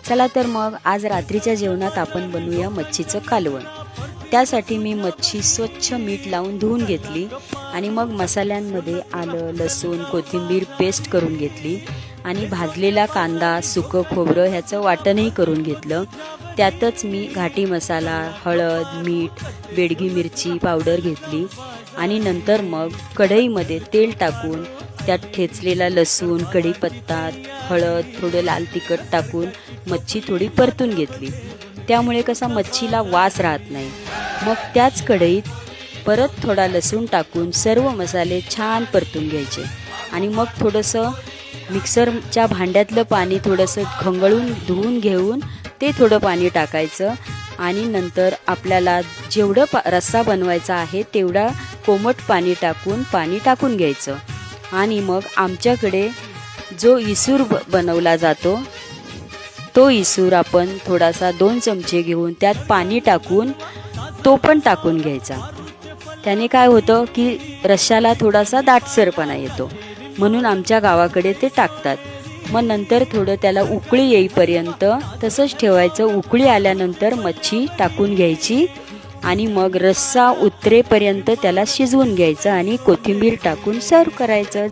चला तर मग आज रात्रीच्या जेवणात आपण बनवूया मच्छीचं कालवण। त्यासाठी मी मच्छी स्वच्छ मीठ लावून धुवून घेतली आणि मग मसाल्यांमध्ये आलं, लसूण, कोथिंबीर पेस्ट करून घेतली आणि भाजलेला कांदा, सुकं खोबरं ह्याचं वाटणही करून घेतलं। त्यातच मी घाटी मसाला, हळद, मीठ, बेडगी मिरची पावडर घेतली आणि नंतर मग कढईमध्ये तेल टाकून त्यात ठेचलेला लसूण, कढीपत्ता, हळद, थोडं लाल तिखट टाकून मच्छी थोडी परतून घेतली। त्यामुळे कसा मच्छीला वास राहत नाही। मग त्याच कढईत परत थोडा लसूण टाकून सर्व मसाले छान परतून घ्यायचे आणि मग थोडंसं मिक्सरच्या भांड्यातलं पाणी थोडंसं खंगळून धुवून घेऊन ते थोडं पाणी टाकायचं आणि नंतर आपल्याला जेवढं रस्सा बनवायचा आहे तेवढा कोमट पाणी टाकून घ्यायचं। आणि मग आमच्याकडे जो इसूर बनवला जातो तो इसूर आपण थोडासा 2 चमचे घेऊन त्यात पाणी टाकून तो पण टाकून घ्यायचा। त्याने काय होतं की रश्श्याला थोडासा दाटसरपणा येतो, म्हणून आमच्या गावाकडे ते टाकतात। मग नंतर थोडं त्याला उकळी येईपर्यंत तसंच ठेवायचं। उकळी आल्यानंतर मच्छी टाकून घ्यायची आणि मग रस्सा उतरेपर्यंत त्याला शिजवून घ्यायचं आणि कोथिंबीर टाकून सर्व करायचं।